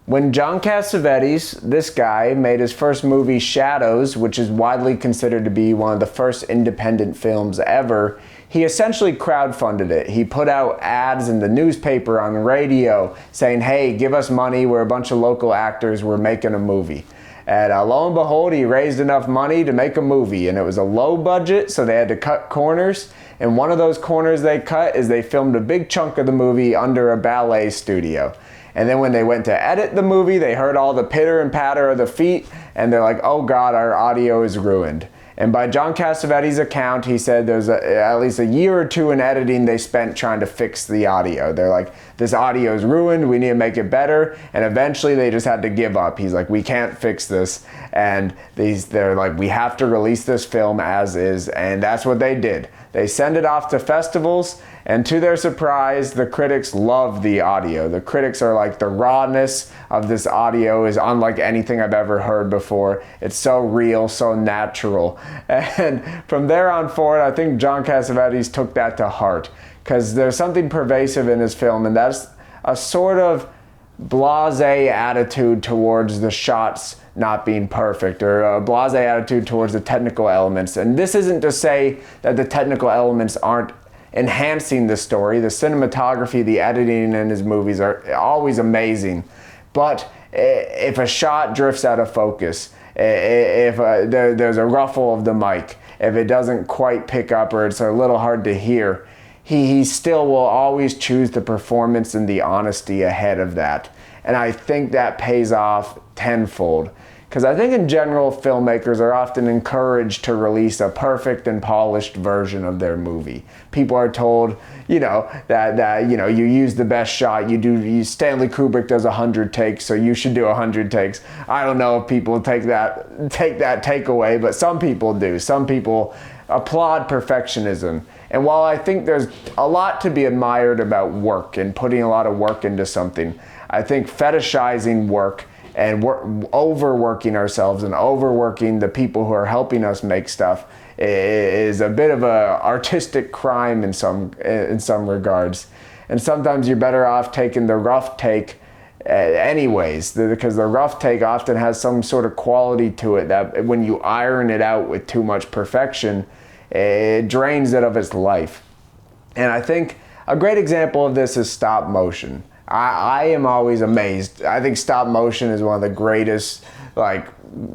When John Cassavetes, this guy, made his first movie Shadows, which is widely considered to be one of the first independent films ever, he essentially crowdfunded it. He put out ads in the newspaper, on the radio, saying, hey, give us money, we're a bunch of local actors, we're making a movie. And lo and behold, he raised enough money to make a movie, and it was a low budget, so they had to cut corners. And one of those corners they cut is they filmed a big chunk of the movie under a ballet studio. And then when they went to edit the movie, they heard all the pitter and patter of the feet, and they're like, oh God, our audio is ruined. And by John Cassavetes' account, he said there's at least a year or two in editing they spent trying to fix the audio. They're like, this audio is ruined, we need to make it better. And eventually they just had to give up. He's like, we can't fix this. And they're like, we have to release this film as is. And that's what they did. They send it off to festivals, and to their surprise, the critics love the audio. The critics are like, the rawness of this audio is unlike anything I've ever heard before. It's so real, so natural. And from there on forward, I think John Cassavetes took that to heart, because there's something pervasive in his film, and that's a sort of blasé attitude towards the shots not being perfect, or a blasé attitude towards the technical elements. And this isn't to say that the technical elements aren't enhancing the story. The cinematography, the editing in his movies are always amazing. But if a shot drifts out of focus, if there's a ruffle of the mic, if it doesn't quite pick up, or it's a little hard to hear, he still will always choose the performance and the honesty ahead of that. And I think that pays off tenfold. Because I think in general, filmmakers are often encouraged to release a perfect and polished version of their movie. People are told, that you use the best shot. Stanley Kubrick does 100 takes, so you should do 100 takes. I don't know if people take that takeaway, but some people do. Some people applaud perfectionism. And while I think there's a lot to be admired about work and putting a lot of work into something, I think fetishizing work and overworking ourselves and overworking the people who are helping us make stuff is a bit of a artistic crime in some regards. And sometimes you're better off taking the rough take anyways, because the rough take often has some sort of quality to it that when you iron it out with too much perfection, it drains it of its life. And I think a great example of this is stop motion. I am always amazed. I think stop motion is one of the greatest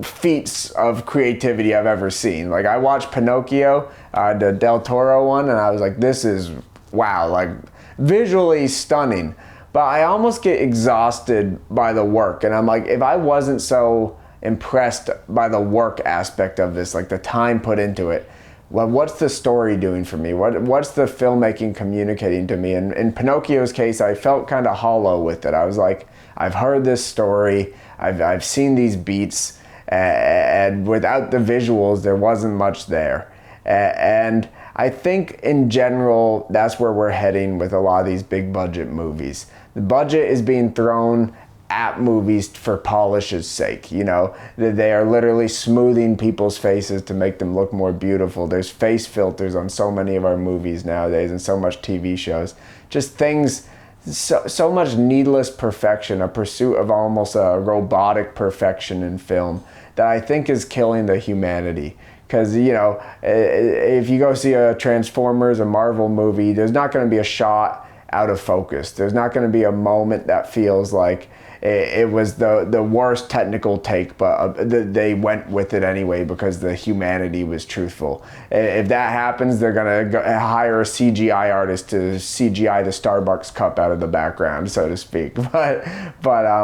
feats of creativity I've ever seen. Like, I watched Pinocchio, the Del Toro one, and I was like, this is wow, visually stunning. But I almost get exhausted by the work, and I'm like, if I wasn't so impressed by the work aspect of this, like the time put into it, well, what's the story doing for me? What's the filmmaking communicating to me? And in Pinocchio's case, I felt kind of hollow with it. I was like, I've heard this story, I've seen these beats, and without the visuals, there wasn't much there. And I think in general, that's where we're heading with a lot of these big budget movies. The budget is being thrown at movies for polish's sake. They are literally smoothing people's faces to make them look more beautiful. There's face filters on so many of our movies nowadays and so much TV shows. Just things, so much needless perfection, a pursuit of almost a robotic perfection in film that I think is killing the humanity. Because, if you go see a Transformers, a Marvel movie, there's not going to be a shot out of focus. There's not going to be a moment that feels like it was the worst technical take, but they went with it anyway because the humanity was truthful. If that happens, they're going to hire a CGI artist to CGI the Starbucks cup out of the background, so to speak. But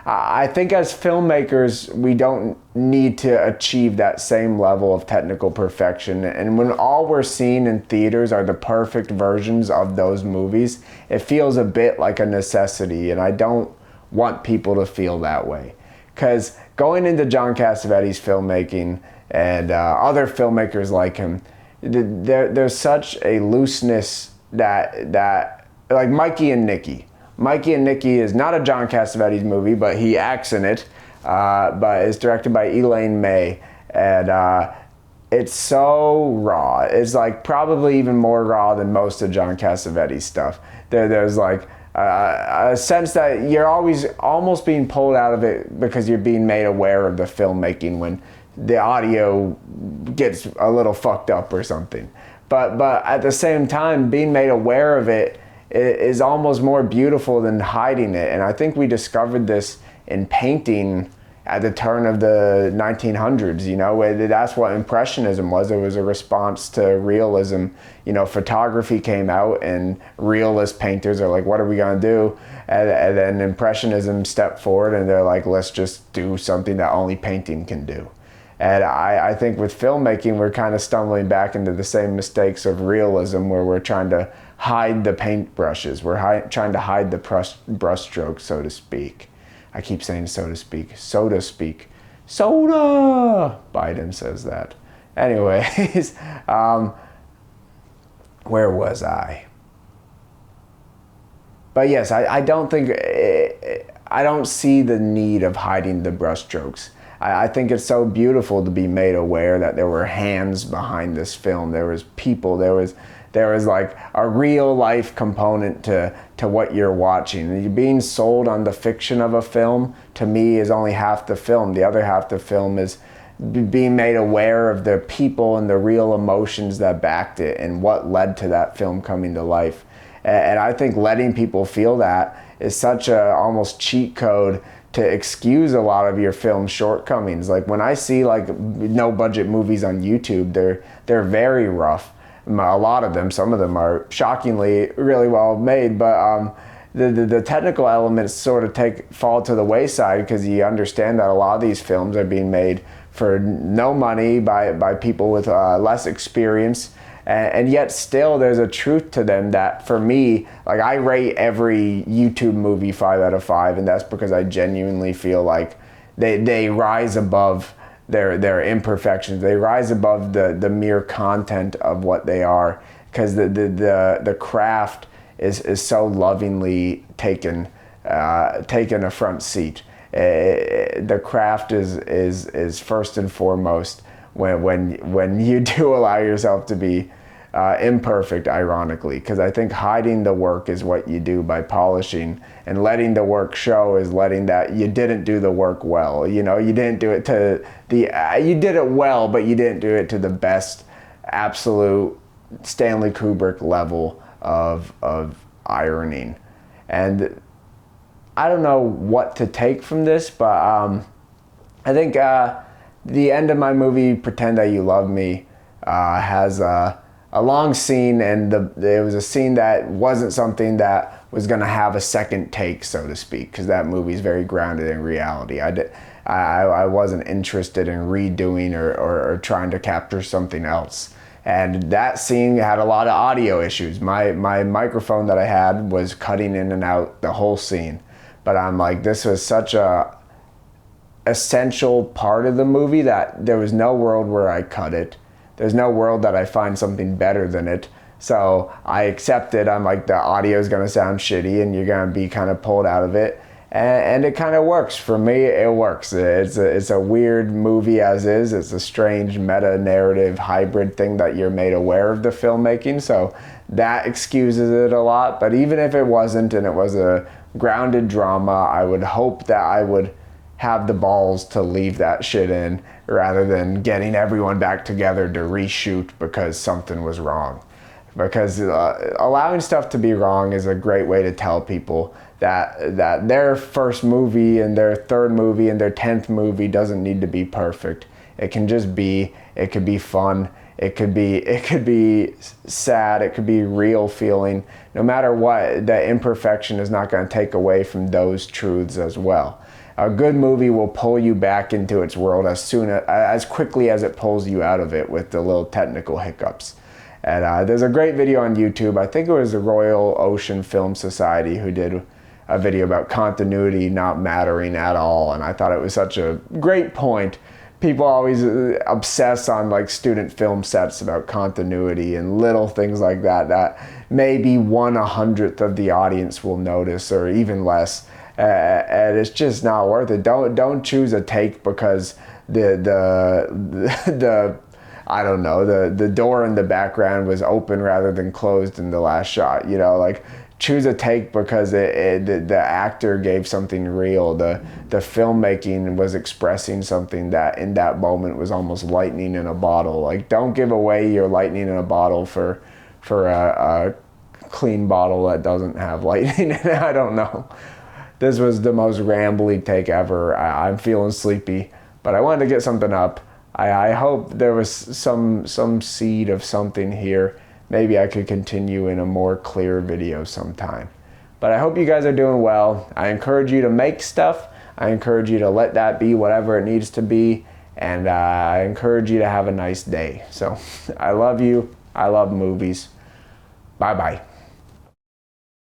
I think as filmmakers, we don't need to achieve that same level of technical perfection. And when all we're seeing in theaters are the perfect versions of those movies, it feels a bit like a necessity, and I don't want people to feel that way. Because going into John Cassavetes' filmmaking and other filmmakers like him, there's such a looseness that like Mikey and Nicky. Mikey and Nicky is not a John Cassavetes movie, but he acts in it, but it's directed by Elaine May, and it's so raw. It's like probably even more raw than most of John Cassavetes' stuff. There's like a sense that you're always almost being pulled out of it because you're being made aware of the filmmaking when the audio gets a little fucked up or something. But at the same time, being made aware of it is almost more beautiful than hiding it. And I think we discovered this in painting at the turn of the 1900s. You know, that's what Impressionism was. It was a response to realism. You know, photography came out and realist painters are like, what are we gonna do? And then Impressionism stepped forward and they're like, let's just do something that only painting can do. And I think with filmmaking, we're kind of stumbling back into the same mistakes of realism, where we're trying to hide the paintbrushes. We're trying to hide the brush strokes, so to speak. I keep saying so to speak. Soda speak. Soda! Biden says that. Anyways, where was I? But yes, I don't think, I don't see the need of hiding the brushstrokes. I think it's so beautiful to be made aware that there were hands behind this film. There was people. There was like a real life component to what you're watching. You're being sold on the fiction of a film, to me, is only half the film. The other half the film is being made aware of the people and the real emotions that backed it and what led to that film coming to life. And I think letting people feel that is such a almost cheat code to excuse a lot of your film shortcomings. Like when I see like no budget movies on YouTube, they're very rough. A lot of them, some of them are shockingly really well made, but the technical elements sort of fall to the wayside, because you understand that a lot of these films are being made for no money by people with less experience. And yet still there's a truth to them that, for me, like, I rate every YouTube movie 5 out of 5, and that's because I genuinely feel like they rise above their imperfections. They rise above the mere content of what they are, because the craft is so lovingly taken a front seat. The craft is first and foremost when you do allow yourself to be imperfect, ironically, because I think hiding the work is what you do by polishing, and letting the work show is letting that you didn't do the work well. You know, you didn't do it to you did it well, but you didn't do it to the best absolute Stanley Kubrick level of ironing. And I don't know what to take from this, but I think the end of my movie, Pretend That You Love Me, has a long scene, and it was a scene that wasn't something that was going to have a second take, so to speak, because that movie is very grounded in reality. I wasn't interested in redoing or trying to capture something else. And that scene had a lot of audio issues. My microphone that I had was cutting in and out the whole scene. But I'm like, this was such a essential part of the movie that there was no world where I cut it. There's no world that I find something better than it. So I accept it. I'm like, the audio is going to sound shitty and you're going to be kind of pulled out of it. And it kind of works. For me, it works. It's a weird movie as is. It's a strange meta-narrative hybrid thing that you're made aware of the filmmaking. So that excuses it a lot. But even if it wasn't, and it was a grounded drama, I would hope that I would have the balls to leave that shit in, rather than getting everyone back together to reshoot because something was wrong. Because allowing stuff to be wrong is a great way to tell people that their first movie and their third movie and their 10th movie doesn't need to be perfect. It can just be. It could be fun. It could be sad. It could be real feeling. No matter what, the imperfection is not going to take away from those truths as well. A good movie will pull you back into its world as quickly as it pulls you out of it with the little technical hiccups. And there's a great video on YouTube. I think it was the Royal Ocean Film Society who did a video about continuity not mattering at all. And I thought it was such a great point. People always obsess on like student film sets about continuity and little things like that maybe 1/100th of the audience will notice, or even less. And it's just not worth it. Don't choose a take because the I don't know, the door in the background was open rather than closed in the last shot. You know, like, choose a take because the actor gave something real. The filmmaking was expressing something that in that moment was almost lightning in a bottle. Like, don't give away your lightning in a bottle for a clean bottle that doesn't have lightning in it. I don't know. This was the most rambly take ever. I'm feeling sleepy, but I wanted to get something up. I hope there was some seed of something here. Maybe I could continue in a more clear video sometime. But I hope you guys are doing well. I encourage you to make stuff. I encourage you to let that be whatever it needs to be. And I encourage you to have a nice day. So I love you. I love movies. Bye-bye.